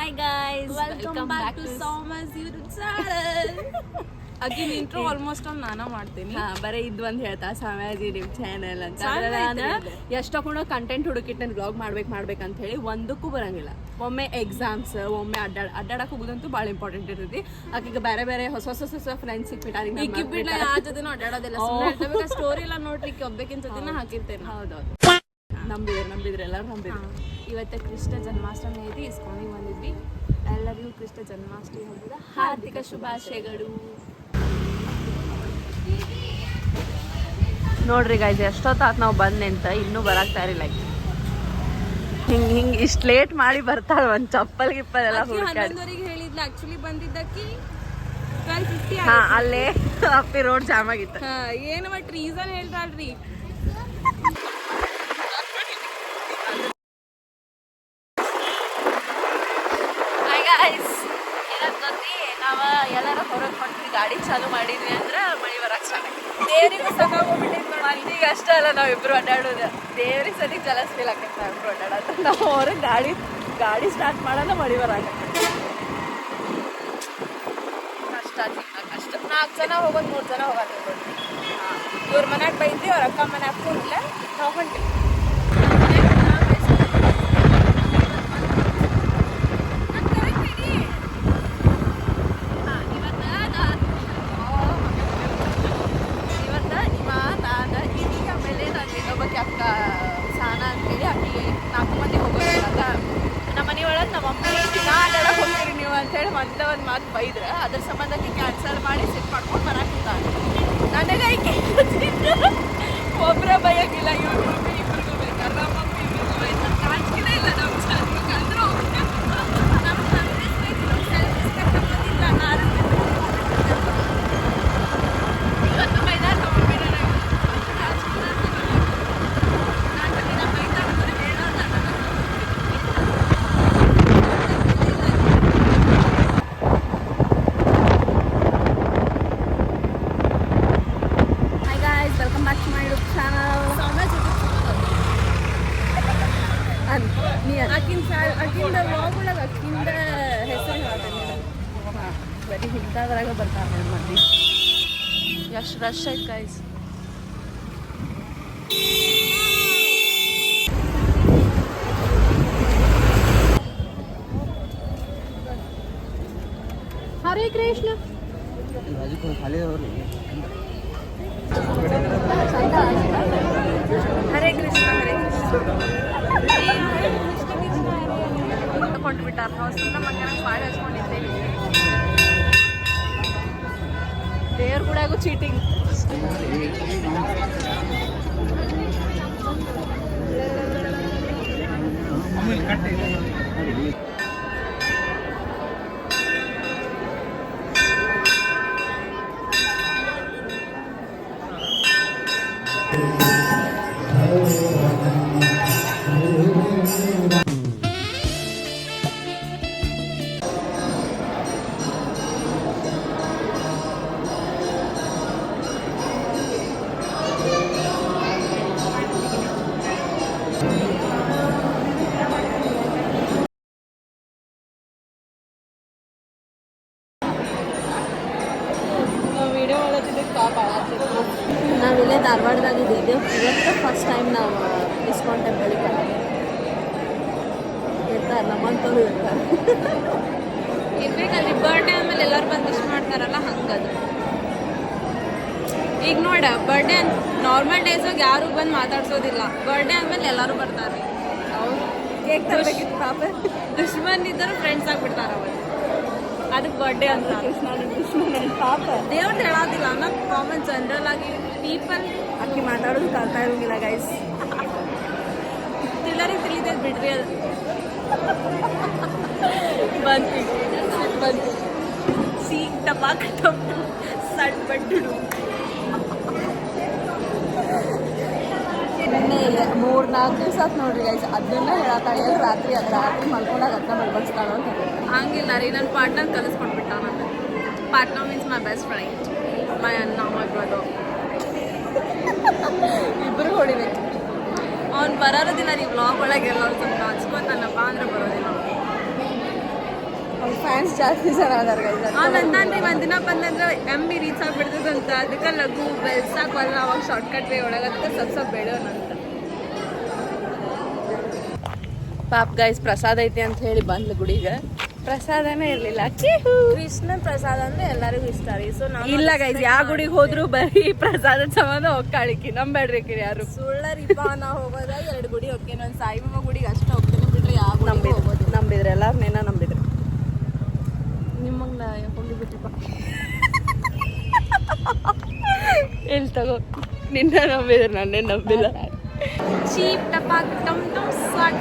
Hi guys, welcome back to Sauma's YouTube channel. Again intro almost ಒಂದು ನಾನು ಮಾಡ್ತೀನಿ. ಬರೀ ಇದು ಒಂದು ಹೇಳ್ತಾ ಸೌಮ್ಯಾಸ್ ಯೂಟ್ಯೂಬ್ ಚಾನಲ್ ಅಂತ ಎಷ್ಟೋ ಕೂಡ ಕಂಟೆಂಟ್ ಹುಡುಕಿಟ್ಟು ನಾನು ವ್ಲಾಗ್ ಮಾಡ್ಬೇಕಂತ ಹೇಳಿ ಒಂದಕ್ಕೂ ಬರಂಗಿಲ್ಲ. ಒಮ್ಮೆ ಎಕ್ಸಾಮ್ಸ್, ಒಮ್ಮೆ ಅಡ್ಡಾಡಕ್ಕೆ ಹೋಗೋದಂತೂ ಭಾಳ ಇಂಪಾರ್ಟೆಂಟ್ ಇರ್ತೈತಿ. ಆಕಿಗೆ ಬೇರೆ ಬೇರೆ ಹೊಸ ಫ್ರೆಂಡ್ಸ್ ಸಿಕ್ಬಿಟ್ಟ ಯಾವ ಜೊತೆನೂ ಅಡ್ಡಾಡೋದಿಲ್ಲ. ಸ್ಟೋರಿ ಎಲ್ಲ ನೋಡ್ಲಿಕ್ಕೆ ಒಬ್ಬಕ್ಕಿಂತ ಜೊತೆನ ಹಾಕಿರ್ತೇನೆ. ಹೌದೌದು, ನಂಬಿದ್ರೆ ಎಲ್ಲರೂ ನಂಬಿದ್ರು. ಇವತ್ತು ಕೃಷ್ಣ ಜನ್ಮಾಷ್ಟಮಿ ಐತಿ, ಇಸ್ಕೊಂಡಿಗೆ ಬಂದಿದ್ವಿ. ಎಲ್ಲರಿಗೂ ಕೃಷ್ಣ ಜನ್ಮಾಷ್ಟಮಿ ಹಬ್ಬದ ಹಾರ್ದಿಕ ಶುಭಾಶಯಗಳು. ನೋಡ್ರಿ ಗೈಸ್, ಎಷ್ಟೊತ್ತಾತ್ ನಾವು ಬಂದೆಂತ ಇನ್ನೂ ಬರಾಕ್ತಾ ಇರಲಿಲ್ಲ. ಹಿಂಗ್ ಇಷ್ಟು ಲೇಟ್ ಮಾಡಿ ಬರ್ತಾಳ. ಒಂದು ಚಪ್ಪಲ್ ಗಿಪ್ಪಲ್ ಎಲ್ಲ ಹುಡುಕಾಡಿ ಹೇಳಿದ್ಲ. ಆಕ್ಚುಲಿ ಬಂದಿದ್ದಕ್ಕಿ 12:50 ಅಲ್ಲೇ ಅಪ್ಪಿ ರೋಡ್ ಜಾಮ್ ಆಗಿತ್ತು. ಏನು ಬಟ್ ರೀಸನ್ ಹೇಳ್ತಾಳ್ರಿ. ನಾವ ಎಲ್ಲಾರ ಹೊರಗೆ ಹೊಂಟ್ರಿ ಗಾಡಿ ಚಾಲು ಮಾಡಿದ್ವಿ ಅಂದ್ರೆ ಮಳಿ ಬರಕ್ ಚೆನ್ನಾಗಿ. ದೇವ್ರಿಗೂ ಸಾಕಾಗ್ಬಿಟ್ಟಿದ್ ಮಂದಿಗೆ ಅಷ್ಟೇ ಅಲ್ಲ ನಾವಿಬ್ರು ಅಡ್ಡಾಡೋದು. ದೇವ್ರಿಗೆ ಸದಿಗೆ ಜಲಸ್ ಫೀಲ್ ಆಗತ್ತೆ ನಾವಿಬ್ರು ಅಡ್ಡಾಡೋದು. ನಾವು ಹೊರಗೆ ಗಾಡಿ ಸ್ಟಾರ್ಟ್ ಮಾಡೋಣ ಮಳಿ ಬರಾಕ ಕಷ್ಟ. ಕಷ್ಟ 4 ಜನ ಹೋಗೋದು 3 ಜನ ಹೋಗೋದು. ಇವ್ರ ಮನ್ಯಾಗ ಬೈದ್ವಿ, ಅವ್ರ ಅಕ್ಕ ಮನ್ಯಾಗ ಕೂಡ್ಲೆ ನಾವು ಹೊಂಟಿವಿ. ಅಕ್ಕ ಸಾನ ಅಂತೇಳಿ ಅಕ್ಕಿಗೆ 4 ಮಂದಿ ಹೋಗೋದಿಲ್ಲ. ನಮ್ಮ ಮನೆ ಒಳಗೆ ನಮ್ಮ ಮಮ್ಮಿ ಅಡ್ಡಾಡಕ್ಕೆ ಹೋಗ್ತೀರಿ ನೀವು ಅಂತೇಳಿ ಮತ್ತೆ ಒಂದು ಮಾತು ಬೈದ್ರೆ ಅದ್ರ ಸಂಬಂಧಕ್ಕೆ ಕ್ಯಾನ್ಸಲ್ ಮಾಡಿ ಸಿಟ್ ಮಾಡ್ಕೊಂಡು ಬರಾಕ್ತಾಳೆ. ನನಗೆ ಐಕೆ ಒಬ್ಬರ ಬೈಯಾಗಿಲ್ಲ, ಇವ್ರಿಗೂ ಇಬ್ಬರಿಗೂ ಬೇಕಾದ್ರೆ ನಮ್ಮ ಮಮ್ಮಿ ಇಬ್ಬರಿಗೂ ಬೈತಾರೆ. ಕಾಣಿಸ್ಕಿಲ್ಲ ಇಲ್ಲ ನಮ್ಮ ಅಂದ್ರೂ ಇವತ್ತು ಬೈದಾರ ನಮ್ಮ ಮಮ್ಮಿ ಅಕ್ಕಿಂದ ವ್ಲಾಗ್ ಒಳಗೆ ಅಕ್ಕಿಂದ ಹೆಸರು ಹೇಳ್ತೇನೆ. ಬರೀ ಇಂಥದ್ರಾಗ ಬರ್ತಾರೆ ಮಂದಿ. ಎಷ್ಟು ರಶ್ ಐತೆ ಗೈಸ್. ಹರೇ ಕೃಷ್ಣ. ಹರೇ ಕೃಷ್ಣ ಹರೇ ಕೃಷ್ಣ ಕೊಂಡ್ಬಿಟ್ಟಾರ. ನಾವು ಸುಮ್ಮನೆ ಮಂಗನ ಮಾಡಿ ಹಚ್ಕೊಂಡಿದ್ದೇವೆ. ದೇವ್ರ ಕೂಡ ಚೀಟಿಂಗ್. ನಾವಿಲ್ಲೇ ಧಾರವಾಡದಾಗಿದ್ದೀವಿ. ಇವತ್ತು ಫಸ್ಟ್ ಟೈಮ್ ನಾವು ಇಸ್ಕಾನ್ ಟೆಂಪಲಿಗೆ ಇರ್ತಾರೆ, ನಮ್ಮಂತವ್ರು ಇರ್ತಾರೆ. ಇರ್ಬೇಕಲ್ರಿ, ಬರ್ಡೇ ಆಮೇಲೆ ಎಲ್ಲರೂ ಬಂದು ವಿಶ್ ಮಾಡ್ತಾರಲ್ಲ ಹಂಗದು. ಈಗ ನೋಡ, ಬರ್ಡೇ ನಾರ್ಮಲ್ ಡೇಸಾಗ ಯಾರು ಬಂದು ಮಾತಾಡ್ಸೋದಿಲ್ಲ. ಬರ್ಡೇ ಆದ್ಮೇಲೆ ಎಲ್ಲರೂ ಬರ್ತಾರೆ. ಅವ್ರು ಕೇಕ್ ತರಬೇಕಿತ್ತು ಪಾಪ. ದುಶ್ಮನ್ ಇದ್ದರು ಫ್ರೆಂಡ್ಸ್ ಆಗಿಬಿಡ್ತಾರೆ ಅವತ್ತು. ಅದಕ್ಕೆ ಬರ್ಡೇ ಅಂತ. ದುಶ್ಮನ್ ಪಾಪ ದೇವ್ರದ್ದು ಹೇಳೋದಿಲ್ಲ, ನಮ್ಮ ಕಾಮನ್ ಜನರಲ್ ಆಗಿ ಪೀಪಲ್. ಅಕ್ಕಿ ಮಾತಾಡೋದು ಕಲ್ತಾ ಇರೋಂಗಿಲ್ಲ ಗೈಸ್. ತಿಳಿತೈತೆ ಬಿಡ್ರಿ. ಅದು ಬಂತು ಸಿ ಟಪಾಕ ಟಪ್ ಸಟ್ ಬಟ್ಟು. ನಿನ್ನೆ 3-4 ದಿವಸ ಆಯ್ತು ನೋಡ್ರಿ ಗೈಸ್. ಅದನ್ನ ಹೇಳತ್ತಾಳೆ ರಾತ್ರಿ ಮಲ್ಕೊಂಡಾಗ ಅದನ್ನ ಬಡ್ಬಡಿಸ್ತಾಳು ಅಂತ. ಹಂಗಿಲ್ಲ ರೀ, ನನ್ನ ಪಾರ್ಟ್ನರ್ ಕಲಿಸ್ಕೊಟ್ಬಿಟ್ಟ. ನಾನು partner means my best friend, my ಅಣ್ಣ, ಮೈ ಬ್ರದರ್. ಇಬ್ಬರು ಹೊಡಿಬೇಕು. ಅವ್ನು ಬರೋದಿಲ್ಲ ರೀ ವ್ಲಾಗ್ ಒಳಗೆಲ್ಲ. ಸ್ವಲ್ಪ ಹಚ್ಕೋತಾನಪ್ಪ ಅಂದ್ರೆ ಬರೋದಿಲ್ಲ. ಫ್ಯಾನ್ಸ್ ಜಾಸ್ತಿ ಜನ ಅದಾರ ನಂತಂದ್ರೆ ಒಂದಿನ ಬಂದಂದ್ರೆ MB ರೀಚ್ ಆಗ್ಬಿಡ್ತದಂತ ಅದಕ್ಕೆ ಲಘು ಬೆಳ್ಸಾಕಲ್ಲ ಅವಾಗ ಶಾರ್ಟ್ಕಟ್ ವೇ ಒಳಗೆ ಅದಕ್ಕೆ ಸ್ವಲ್ಪ ಬೆಳೆಯೋಣಂತ. ಪಾಪ್ ಗೈಸ್ ಪ್ರಸಾದ ಐತಿ ಅಂತ ಹೇಳಿ ಬಂದ್ಲು ಗುಡಿಗೆ, ಪ್ರಸಾದನೇ ಇರ್ಲಿಲ್ಲ. ಕೃಷ್ಣ ಪ್ರಸಾದ ಅಂದ್ರೆ ಎಲ್ಲರಿಗೂ ಇಷ್ಟ ರೀ. ಸೊ ಇಲ್ಲ ಗೈಸ್, ಯಾವ ಗುಡಿಗೆ ಹೋದ್ರು ಬರೀ ಪ್ರಸಾದ ಸಂಬಂಧ ಹೋಗ್ಕಾಳಿಕಿ, ನಂಬೇಡ್ರಿ ಯಾರು. ಸುಳ್ಳರಿಪ್ಪ ನಾ ಹೋಗೋದ 2 ಗುಡಿ ಹೋಗ್ತೇನೆ, ಒಂದು ಸಾಯಿಬಾಬಾ ಗುಡಿಗೆ ಅಷ್ಟೇ ಹೋಗ್ತೇನೆ ಬಿಟ್ರೆ ಯಾವ ಗುಡಿಗೆ ಹೋಗೋದು. ನಂಬಿದ್ರೆ ಎಲ್ಲಾರು ನೇನ ನಂಬಿದ್ರು. ನಿಮ್ಮಂಗ ನಾ ಹೋಗಿಬಿಟ್ಟಿಪ್ಪ. ಎಲ್ಲಿ ತಗೋ, ನಿನ್ನ ನಂಬಿದ್ರೆ ನನ್ನೇ ನಂಬಿಲ್ಲ. ಚೀಪ್ ಟಪಾಕ್ ಟಮ್ ಟಮ್ ಸ್ವಾಟ್